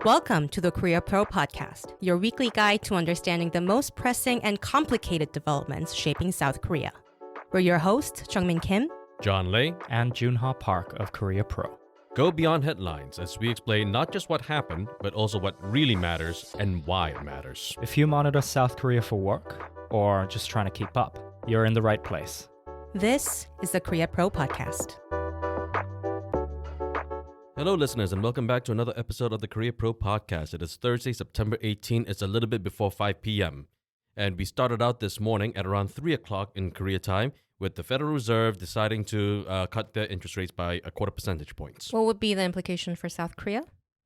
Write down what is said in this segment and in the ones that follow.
Welcome to the Korea Pro Podcast, your weekly guide to understanding the most pressing and complicated developments shaping South Korea. We're your hosts, Jeongmin Kim, John Lee, and Joon Ha Park of Korea Pro. Go beyond headlines as we explain not just what happened, but also what really matters and why it matters. If you monitor South Korea for work or just trying to keep up, you're in the right place. This is the Korea Pro Podcast. Hello, listeners, and welcome back to another episode of the Korea Pro Podcast. It is Thursday, September 18. It's a little bit before 5 p.m. And we started out this morning at around 3 o'clock in Korea time with the Federal Reserve deciding to cut their interest rates by a quarter percentage points. What would be the implication for South Korea?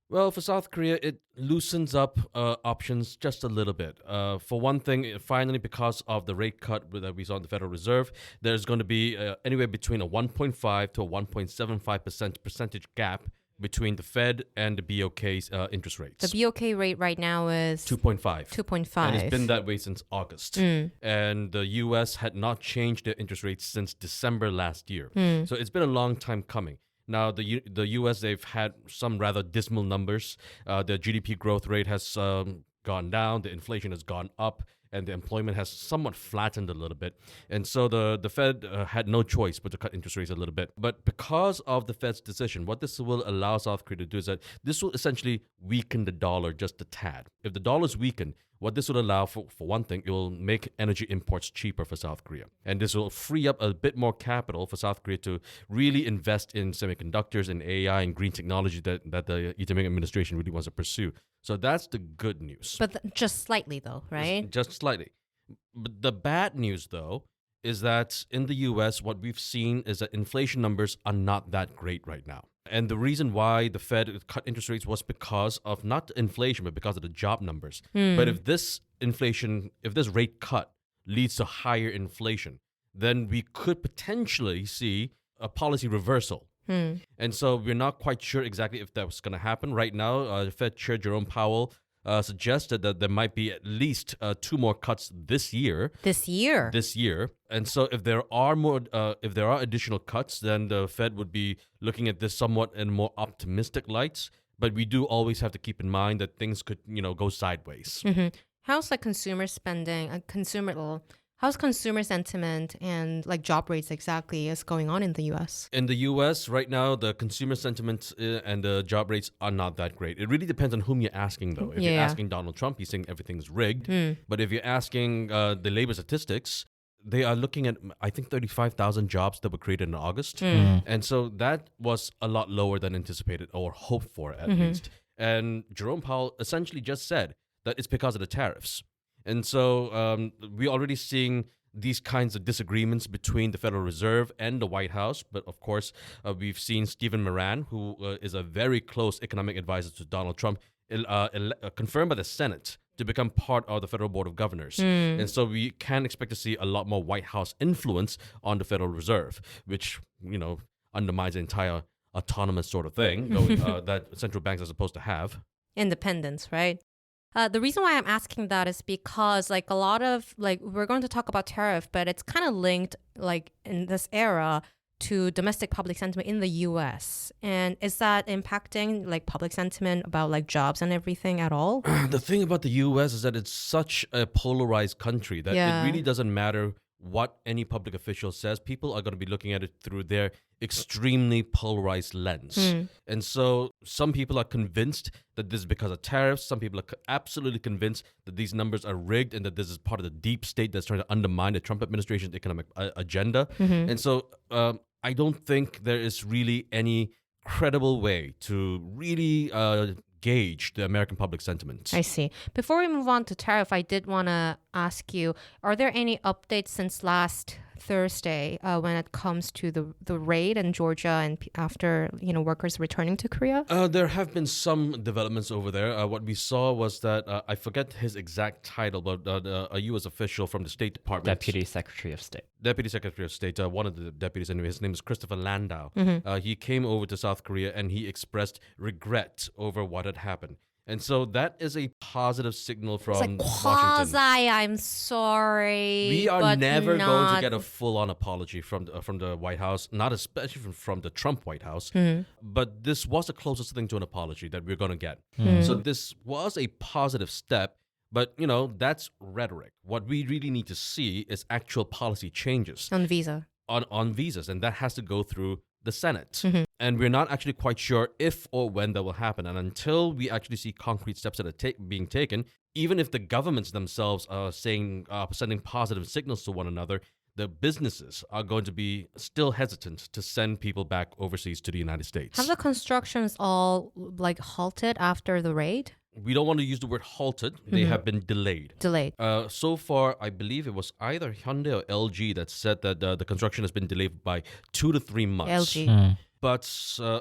Well, for South Korea, it loosens up options just a little bit. For one thing, finally, because of the rate cut that we saw in the Federal Reserve, there's going to be anywhere between a 1.5 to a 1.75% percentage gap between the Fed and the BOK's interest rates. The BOK rate right now is 2.5. 2.5. And it's been that way since August. And the U.S. had not changed their interest rates since December last year. So it's been a long time coming. Now, the U.S., they've had some rather dismal numbers. The GDP growth rate has gone down, the inflation has gone up, and the employment has somewhat flattened a little bit. And so the Fed had no choice but to cut interest rates a little bit. But because of the Fed's decision, what this will allow South Korea to do is that this will essentially weaken the dollar just a tad. If the dollar is weakened, what this would allow, for one thing, it will make energy imports cheaper for South Korea. And this will free up a bit more capital for South Korea to really invest in semiconductors and AI and green technology that the Lee Jae-myung administration really wants to pursue. So that's the good news. But just slightly though, right? Just slightly. But the bad news, though, is that in the U.S., what we've seen is that inflation numbers are not that great right now. And the reason why the Fed cut interest rates was because of not inflation, but because of the job numbers. But if this rate cut leads to higher inflation, then we could potentially see a policy reversal. And so we're not quite sure exactly if that was going to happen. Right now, Fed Chair Jerome Powell suggested that there might be at least 2 more cuts this year. This year? This year. And so if there are additional cuts, then the Fed would be looking at this somewhat in more optimistic lights. But we do always have to keep in mind that things could, go sideways. How's consumer spending, how's consumer sentiment and job rates exactly is going on in the U.S.? In the U.S. right now, the consumer sentiment and the job rates are not that great. It really depends on whom you're asking, though. If you're asking Donald Trump, he's saying everything's rigged. But if you're asking the labor statistics, they are looking at, I think, 35,000 jobs that were created in August. And so that was a lot lower than anticipated or hoped for, at least. And Jerome Powell essentially just said that it's because of the tariffs. And so we're already seeing these kinds of disagreements between the Federal Reserve and the White House. But of course, we've seen Stephen Moran, who is a very close economic advisor to Donald Trump, confirmed by the Senate to become part of the Federal Board of Governors. And so we can expect to see a lot more White House influence on the Federal Reserve, which, undermines the entire autonomous sort of thing that central banks are supposed to have. Independence, right? The reason why I'm asking that is because a lot of we're going to talk about tariff, but it's kind of linked in this era to domestic public sentiment in the U.S. And is that impacting public sentiment about jobs and everything at all? The thing about the U.S. is that it's such a polarized country that it really doesn't matter what any public official says. People are going to be looking at it through their extremely polarized lens. And so some people are convinced that this is because of tariffs. Some people are absolutely convinced that these numbers are rigged and that this is part of the deep state that's trying to undermine the Trump administration's economic agenda. And so I don't think there is really any credible way to really gauge the American public sentiment. I see. Before we move on to tariff, I did want to ask you, are there any updates since last Thursday when it comes to the raid in Georgia and after workers returning to Korea? There have been some developments over there. What we saw was that I forget his exact title, but a U.S. official from the State Department, Deputy Secretary of State, one of the deputies anyway. His name is Christopher Landau. He came over to South Korea and he expressed regret over what had happened. And so that is a positive signal from It's like Washington. quasi, I'm sorry. We are but never not... going to get a full-on apology from the White House, not especially from the Trump White House. But this was the closest thing to an apology that we're going to get. So this was a positive step, but that's rhetoric. What we really need to see is actual policy changes on visa. On visas, and that has to go through the Senate. And we're not actually quite sure if or when that will happen. And until we actually see concrete steps that are being taken, even if the governments themselves are sending positive signals to one another, the businesses are going to be still hesitant to send people back overseas to the United States. Have the constructions all halted after the raid? We don't want to use the word halted. They have been delayed. So far, I believe it was either Hyundai or LG that said that the construction has been delayed by 2 to 3 months. LG. But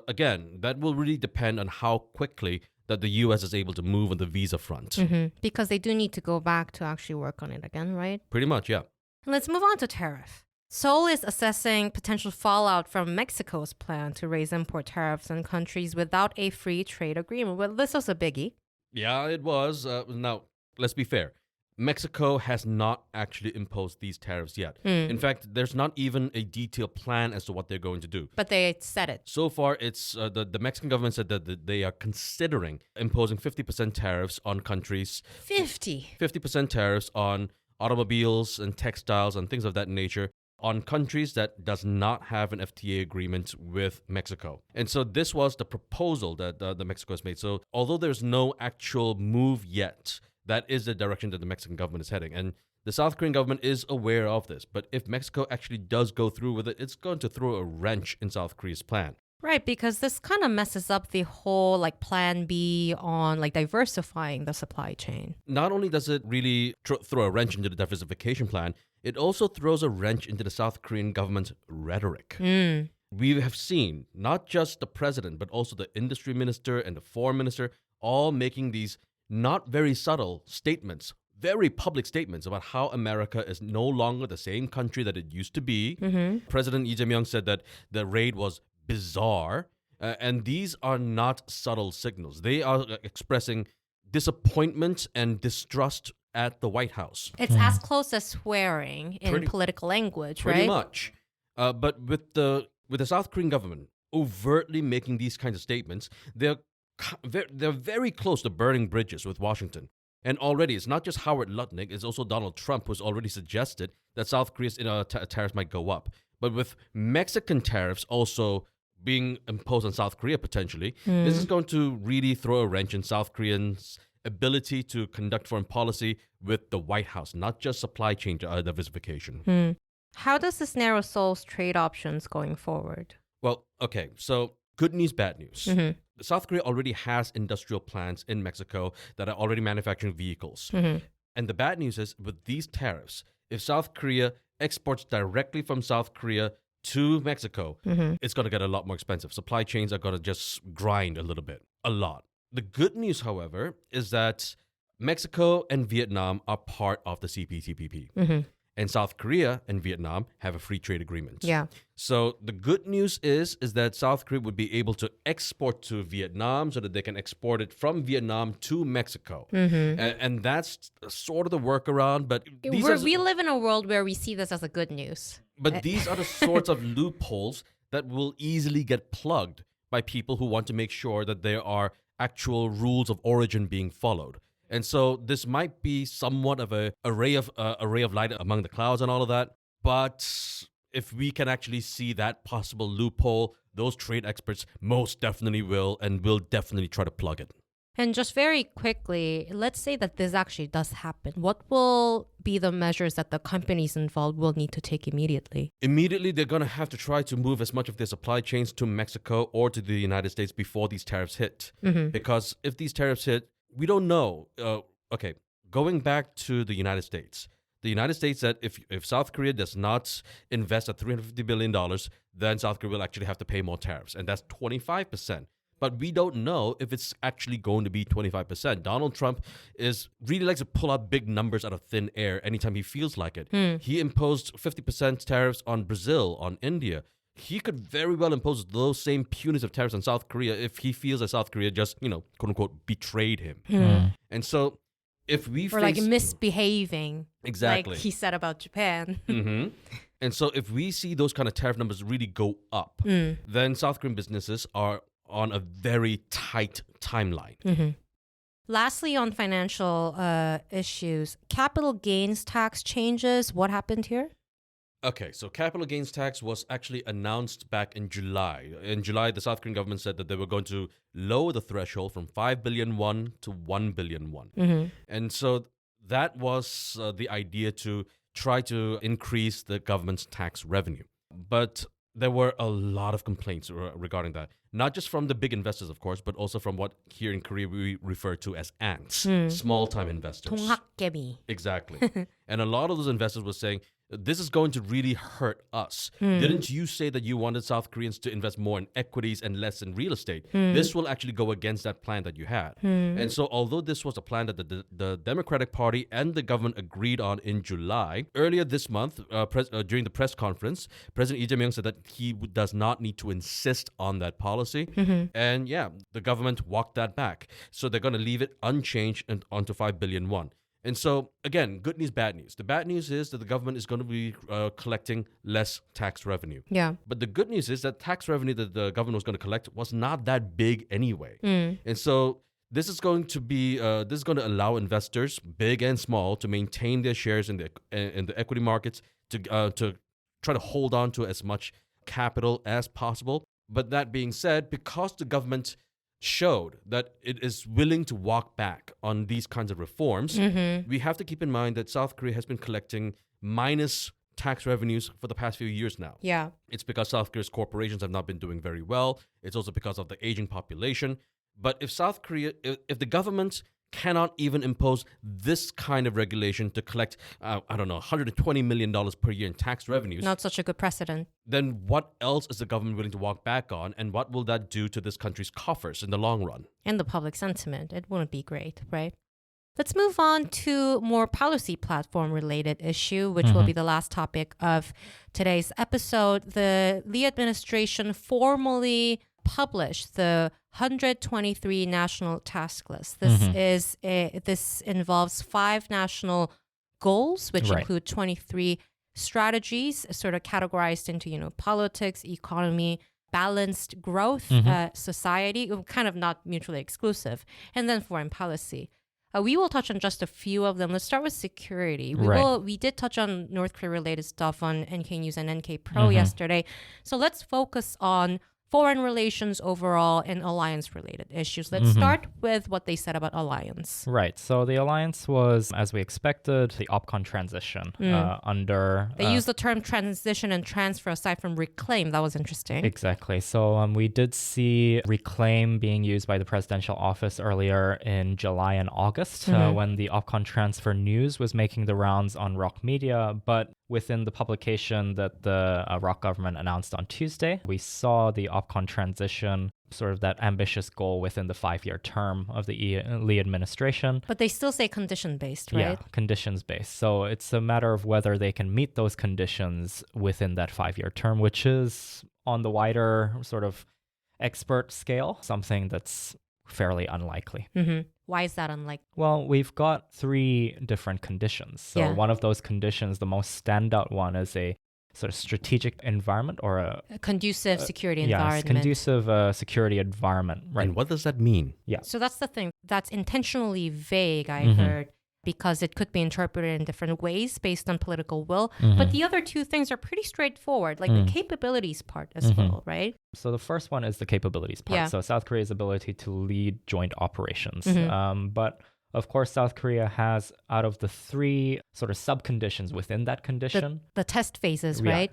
again, that will really depend on how quickly that the U.S. is able to move on the visa front. Because they do need to go back to actually work on it again, right? Pretty much, yeah. Let's move on to tariff. Seoul is assessing potential fallout from Mexico's plan to raise import tariffs on countries without a free trade agreement. Well, this was a biggie. Yeah, it was. Now, let's be fair. Mexico has not actually imposed these tariffs yet. In fact, there's not even a detailed plan as to what they're going to do. But they said it. So far, it's the Mexican government said that they are considering imposing 50% tariffs on countries. 50% tariffs on automobiles and textiles and things of that nature on countries that does not have an FTA agreement with Mexico. And so this was the proposal that the Mexico has made. So although there's no actual move yet, that is the direction that the Mexican government is heading. And the South Korean government is aware of this. But if Mexico actually does go through with it, it's going to throw a wrench in South Korea's plan. Right, because this kind of messes up the whole plan B on diversifying the supply chain. Not only does it really throw a wrench into the diversification plan, it also throws a wrench into the South Korean government's rhetoric. We have seen not just the president, but also the industry minister and the foreign minister all making these not very subtle statements, very public statements about how America is no longer the same country that it used to be. President Lee Jae-myung said that the raid was bizarre, and these are not subtle signals. They are expressing disappointment and distrust at the White House. It's as close as swearing in political language, right? Pretty much. But with the South Korean government overtly making these kinds of statements, they're very close to burning bridges with Washington. And already, it's not just Howard Lutnick, it's also Donald Trump who's already suggested that South Korea's tariffs might go up. But with Mexican tariffs also being imposed on South Korea potentially, this is going to really throw a wrench in South Koreans' ability to conduct foreign policy with the White House, not just supply chain diversification. How does this narrow Seoul's trade options going forward? Well, okay, so good news, bad news. South Korea already has industrial plants in Mexico that are already manufacturing vehicles. And the bad news is with these tariffs, if South Korea exports directly from South Korea to Mexico, it's going to get a lot more expensive. Supply chains are going to just grind a little bit, a lot. The good news, however, is that Mexico and Vietnam are part of the CPTPP. And South Korea and Vietnam have a free trade agreement. Yeah. So the good news is that South Korea would be able to export to Vietnam so that they can export it from Vietnam to Mexico. And that's sort of the workaround. But we live in a world where we see this as a good news. But these are the sorts of loopholes that will easily get plugged by people who want to make sure that there are actual rules of origin being followed. And so this might be somewhat of a ray of light among the clouds and all of that. But if we can actually see that possible loophole, those trade experts most definitely will and will definitely try to plug it. And just very quickly, let's say that this actually does happen. What will be the measures that the companies involved will need to take immediately? Immediately, they're going to have to try to move as much of their supply chains to Mexico or to the United States before these tariffs hit. Because if these tariffs hit, we don't know. Going back to the United States said if South Korea does not invest at $350 billion, then South Korea will actually have to pay more tariffs. And that's 25%. But we don't know if it's actually going to be 25%. Donald Trump really likes to pull out big numbers out of thin air anytime he feels like it. He imposed 50% tariffs on Brazil, on India. he could very well impose those same punitive tariffs on South Korea if he feels that South Korea just, quote unquote, betrayed him. And so if we or like misbehaving, exactly, like he said about Japan. And so if we see those kind of tariff numbers really go up, then South Korean businesses are on a very tight timeline. Lastly, on financial issues, capital gains tax changes. What happened here? Okay, so capital gains tax was actually announced back in July. In July, the South Korean government said that they were going to lower the threshold from 5 billion won to 1 billion won. And so that was the idea to try to increase the government's tax revenue. But there were a lot of complaints regarding that. Not just from the big investors, of course, but also from what here in Korea we refer to as ants, small-time investors. 동학개미. Exactly. And a lot of those investors were saying, this is going to really hurt us. Didn't you say that you wanted South Koreans to invest more in equities and less in real estate? This will actually go against that plan that you had. And so although this was a plan that the Democratic Party and the government agreed on in July, earlier this month, during the press conference, President Lee Jae-myung said that he does not need to insist on that policy. And yeah, the government walked that back. So they're going to leave it unchanged and onto 5 billion won. And so, again, good news, bad news. The bad news is that the government is going to be collecting less tax revenue. Yeah. But the good news is that tax revenue that the government was going to collect was not that big anyway. And so this is going to allow investors, big and small, to maintain their shares in the equity markets, to try to hold on to as much capital as possible. But that being said, because the government showed that it is willing to walk back on these kinds of reforms, we have to keep in mind that South Korea has been collecting minus tax revenues for the past few years now. Yeah. It's because South Korea's corporations have not been doing very well. It's also because of the aging population. But if the government cannot even impose this kind of regulation to collect, $120 million per year in tax revenues. Not such a good precedent. Then what else is the government willing to walk back on, and what will that do to this country's coffers in the long run? And the public sentiment. It wouldn't be great, right? Let's move on to more policy platform related issue, which will be the last topic of today's episode. The Lee administration formally published the 123 national task list. This involves 5 national goals, which include 23 strategies, sort of categorized into politics, economy, balanced growth, society, kind of not mutually exclusive, and then foreign policy. We will touch on just a few of them. Let's start with security. We did touch on North Korea related stuff on NK News and NK Pro yesterday. So let's focus on foreign relations overall and alliance-related issues. Let's start with what they said about alliance. Right. So the alliance was, as we expected, the OPCON transition under... They used the term transition and transfer aside from reclaim. That was interesting. Exactly. So we did see reclaim being used by the presidential office earlier in July and August when the OPCON transfer news was making the rounds on ROK media. But within the publication that the ROK government announced on Tuesday, we saw the OPCON transition, sort of that ambitious goal within the 5-year term of the Lee administration. But they still say condition-based, right? Yeah, conditions-based. So it's a matter of whether they can meet those conditions within that 5-year term, which is on the wider sort of expert scale, something that's fairly unlikely. Why is that unlikely? Well, we've got 3 different conditions. So one of those conditions, the most standout one, is a sort of strategic environment or a conducive security environment. Yeah, conducive security environment. Right. And what does that mean? Yeah. So that's the thing. That's intentionally vague, I heard, because it could be interpreted in different ways based on political will. But the other 2 things are pretty straightforward, like the capabilities part as well, right? So the first one is the capabilities part. Yeah. So South Korea's ability to lead joint operations. But of course, South Korea has, out of the 3 sort of sub-conditions within that condition... The test phases, right?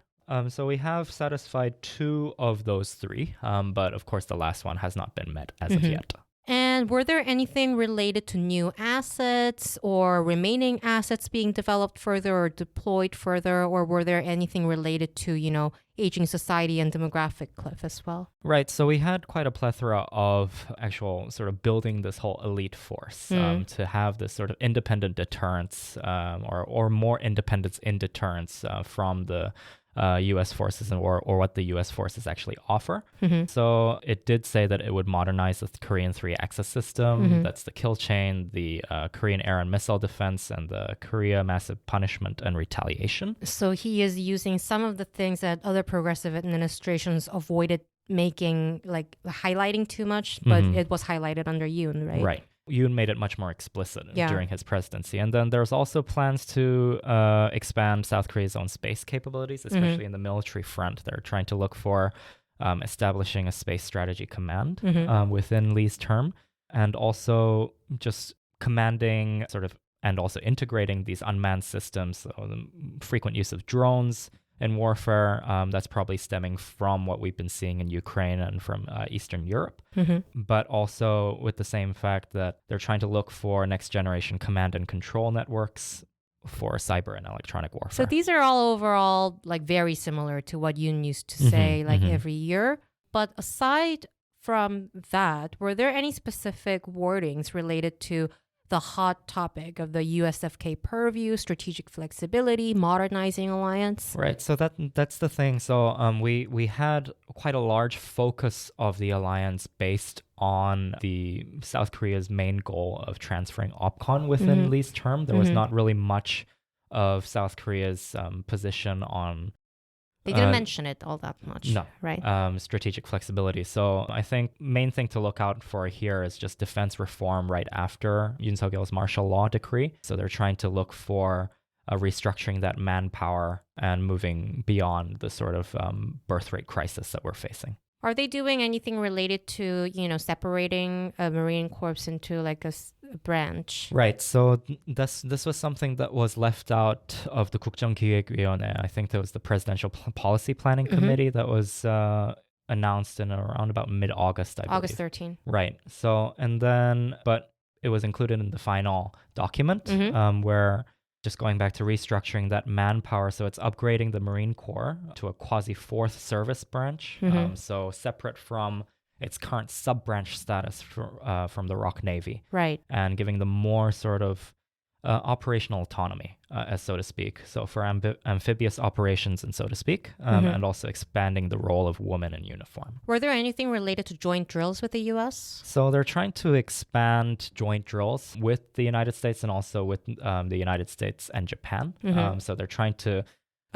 So we have satisfied 2 of those 3, but of course the last one has not been met as of yet. And were there anything related to new assets or remaining assets being developed further or deployed further? Or were there anything related to, aging society and demographic cliff as well? Right. So we had quite a plethora of actual sort of building this whole elite force to have this sort of independent deterrence or more independence in deterrence from the U.S. forces or what the U.S. forces actually offer. So it did say that it would modernize the Korean three-axis system. That's the kill chain, the Korean air and missile defense, and the Korea massive punishment and retaliation. So he is using some of the things that other progressive administrations avoided making, like highlighting too much, but it was highlighted under Yoon, right? Right. Yoon made it much more explicit during his presidency. And then there's also plans to expand South Korea's own space capabilities, especially in the military front. They're trying to look for establishing a space strategy command within Lee's term, and also just commanding and also integrating these unmanned systems, so the frequent use of drones in warfare. That's probably stemming from what we've been seeing in Ukraine and from Eastern Europe, but also with the same fact that they're trying to look for next generation command and control networks for cyber and electronic warfare. So these are all overall like very similar to what Yoon used to say every year. But aside from that, were there any specific wordings related to the hot topic of the USFK purview, strategic flexibility, modernizing alliance? Right. So that's the thing. So we had quite a large focus of the alliance based on the South Korea's main goal of transferring OPCON within Lee's term. There was not really much of South Korea's position on. They didn't mention it all that much. No. Right. Strategic flexibility. So I think main thing to look out for here is just defense reform right after Yoon Suk-yeol's martial law decree. So they're trying to look for restructuring that manpower and moving beyond the sort of birth rate crisis that we're facing. Are they doing anything related to, separating a Marine Corps into like a branch? Right. So this was something that was left out of the 국정기획위원회. I think that was the Presidential Policy Planning Committee that was announced in around about mid-August, I believe. August 13. Right. So, but it was included in the final document where just going back to restructuring that manpower. So it's upgrading the Marine Corps to a quasi fourth service branch. So separate from its current sub-branch status from the ROK Navy. Right. And giving them more sort of operational autonomy, as so to speak. So for amphibious operations, and so to speak, and also expanding the role of women in uniform. Were there anything related to joint drills with the U.S.? So they're trying to expand joint drills with the United States and also with the United States and Japan. So they're trying to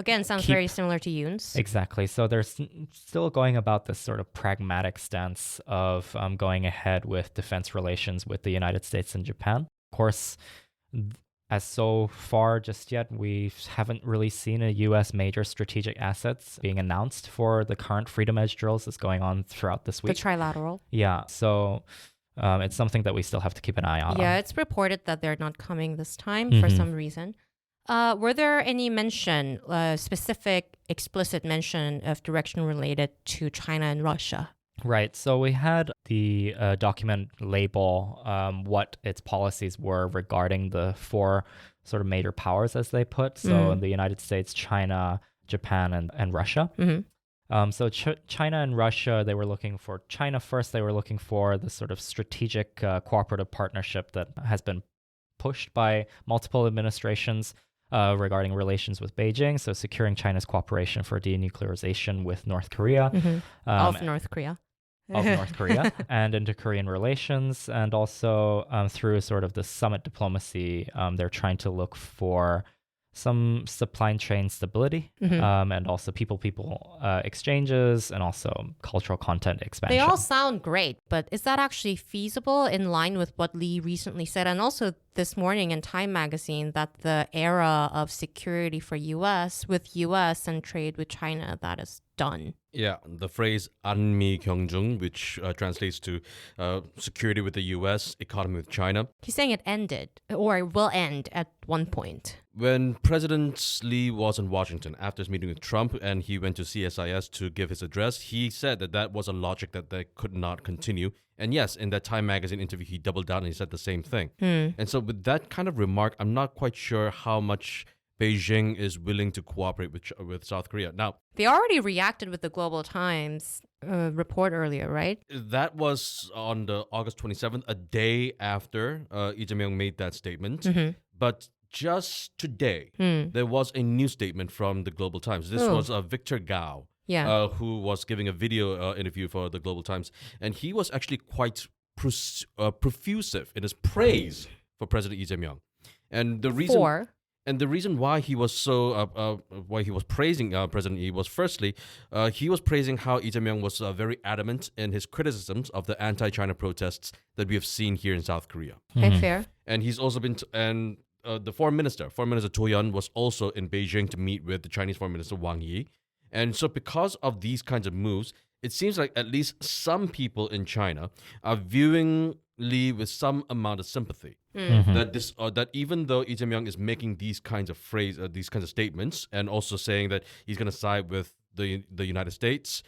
Again, sounds very similar to Yoon's. Exactly. So they're still going about this sort of pragmatic stance of going ahead with defense relations with the United States and Japan. Of course, as so far just yet, we haven't really seen a U.S. major strategic assets being announced for the current Freedom Edge drills that's going on throughout this week. The trilateral. Yeah. So it's something that we still have to keep an eye on. Yeah, it's reported that they're not coming this time for some reason. Were there any mention, specific, explicit mention of direction related to China and Russia? Right. So we had the document label what its policies were regarding the four sort of major powers, as they put. So the United States, China, Japan, and Russia. So China and Russia, they were looking for China first. They were looking for the sort of strategic cooperative partnership that has been pushed by multiple administrations regarding relations with Beijing. So securing China's cooperation for denuclearization with North Korea. Of North Korea. Of North Korea and into Korean relations, and also through sort of the summit diplomacy, they're trying to look for some supply chain stability and also people-people exchanges and also cultural content expansion. They all sound great, but is that actually feasible in line with what Lee recently said? And also this morning in Time magazine that the era of security for U.S. and trade with China, that is done. Yeah, the phrase 안미 경중, which translates to security with the U.S., economy with China. He's saying it ended or will end at one point. When President Lee was in Washington after his meeting with Trump and he went to CSIS to give his address, he said that was a logic that they could not continue. And yes, in that Time magazine interview, he doubled down and he said the same thing. And so with that kind of remark, I'm not quite sure how much Beijing is willing to cooperate with South Korea. Now, they already reacted with the Global Times report earlier, right? That was on the August 27th, a day after Lee Jae-myung made that statement. But just today, there was a news statement from the Global Times. This was Victor Gao, who was giving a video interview for the Global Times. And he was actually quite profusive in his praise for President Lee Jae-myung. And the reason why he was why he was praising President Lee was, firstly, he was praising how Lee Jae-myung was very adamant in his criticisms of the anti-China protests that we have seen here in South Korea. Okay, fair. And he's also been the Foreign Minister To Yun, was also in Beijing to meet with the Chinese Foreign Minister Wang Yi. And so because of these kinds of moves, it seems like at least some people in China are viewing Lee with some amount of sympathy. That even though Lee Jae-myung is making these kinds of statements, and also saying that he's going to side with the United States,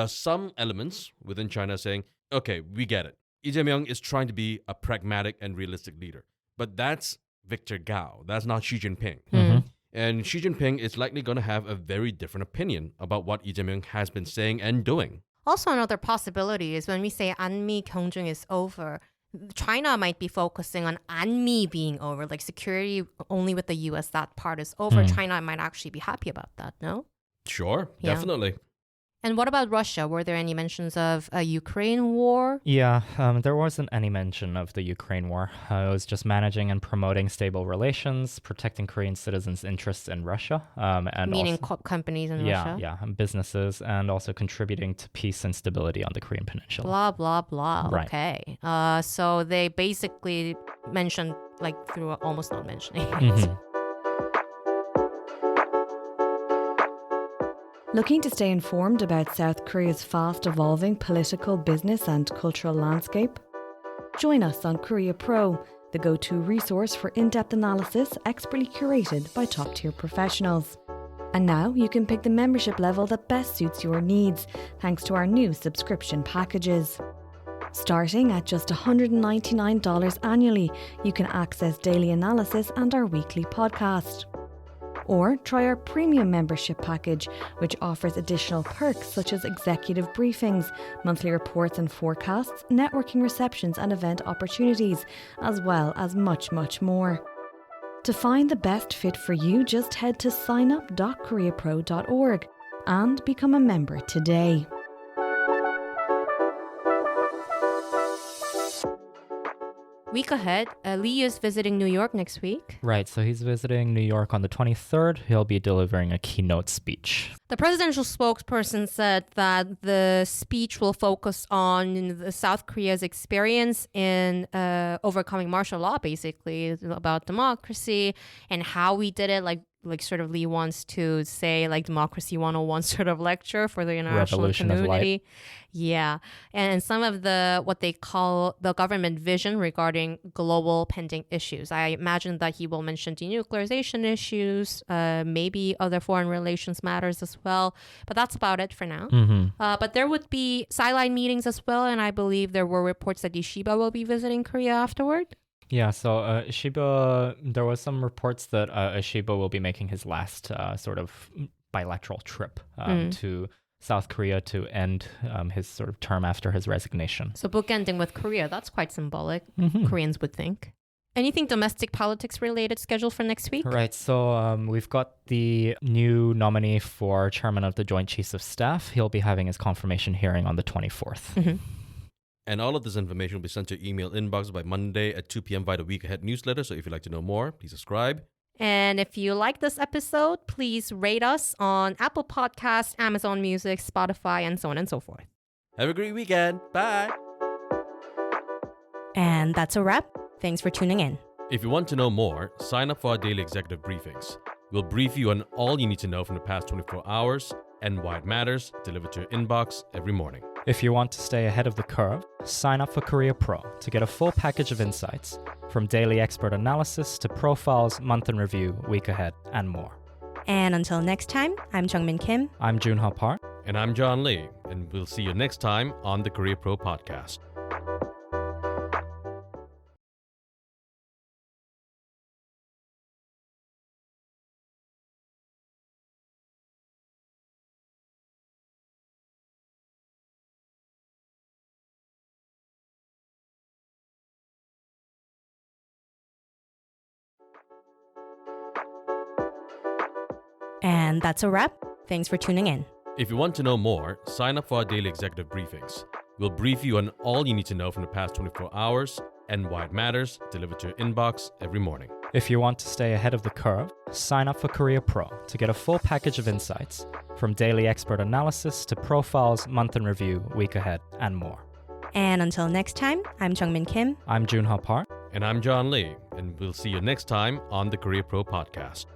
some elements within China are saying, okay, we get it. Lee Jae-myung is trying to be a pragmatic and realistic leader. But that's Victor Gao. That's not Xi Jinping. And Xi Jinping is likely going to have a very different opinion about what Lee Jae-myung has been saying and doing. Also, another possibility is when we say Anmi Gyeongjung is over, China might be focusing on Anmi being over, like security only with the US, that part is over. China might actually be happy about that, no? Sure, definitely. And what about Russia? Were there any mentions of a Ukraine war? Yeah, there wasn't any mention of the Ukraine war. It was just managing and promoting stable relations, protecting Korean citizens' interests in Russia. Meaning companies in Russia? Yeah, and businesses, and also contributing to peace and stability on the Korean peninsula. Blah, blah, blah. Right. Okay. So they basically mentioned, like, through almost not mentioning it. Looking to stay informed about South Korea's fast-evolving political, business and cultural landscape? Join us on Korea Pro, the go-to resource for in-depth analysis expertly curated by top-tier professionals. And now you can pick the membership level that best suits your needs, thanks to our new subscription packages. Starting at just $199 annually, you can access daily analysis and our weekly podcast. Or try our premium membership package, which offers additional perks such as executive briefings, monthly reports and forecasts, networking receptions and event opportunities, as well as much, much more. To find the best fit for you, just head to signup.koreapro.org and become a member today. Week ahead, Lee is visiting New York next week. Right, so he's visiting New York on the 23rd. He'll be delivering a keynote speech. The presidential spokesperson said that the speech will focus on the South Korea's experience in overcoming martial law, basically, about democracy and how we did it, like sort of Lee wants to say like Democracy 101 sort of lecture for the international Revolution community. Of light. Yeah. And some of the what they call the government vision regarding global pending issues. I imagine that he will mention denuclearization issues, maybe other foreign relations matters as well. But that's about it for now. But there would be sideline meetings as well. And I believe there were reports that Ishiba will be visiting Korea afterward. Yeah, so Ishiba, there was some reports that Ishiba will be making his last sort of bilateral trip to South Korea to end his sort of term after his resignation. So bookending with Korea, that's quite symbolic, Koreans would think. Anything domestic politics related scheduled for next week? Right, so we've got the new nominee for chairman of the Joint Chiefs of Staff. He'll be having his confirmation hearing on the 24th. And all of this information will be sent to your email inbox by Monday at 2 p.m. via the Week Ahead newsletter. So if you'd like to know more, please subscribe. And if you like this episode, please rate us on Apple Podcasts, Amazon Music, Spotify, and so on and so forth. Have a great weekend. Bye. And that's a wrap. Thanks for tuning in. If you want to know more, sign up for our daily executive briefings. We'll brief you on all you need to know from the past 24 hours and why it matters, delivered to your inbox every morning. If you want to stay ahead of the curve, sign up for Korea Pro to get a full package of insights, from daily expert analysis to profiles, month in review, week ahead, and more. And until next time, I'm Jeongmin Kim. I'm Joon Ha Park. And I'm John Lee. And we'll see you next time on the Korea Pro podcast. And that's a wrap. Thanks for tuning in. If you want to know more, sign up for our daily executive briefings. We'll brief you on all you need to know from the past 24 hours and why it matters, delivered to your inbox every morning. If you want to stay ahead of the curve, sign up for Korea Pro to get a full package of insights, from daily expert analysis to profiles, month in review, week ahead, and more. And until next time, I'm Jeongmin Kim. I'm Joon Ha Park. And I'm John Lee, and we'll see you next time on the Korea Pro Podcast.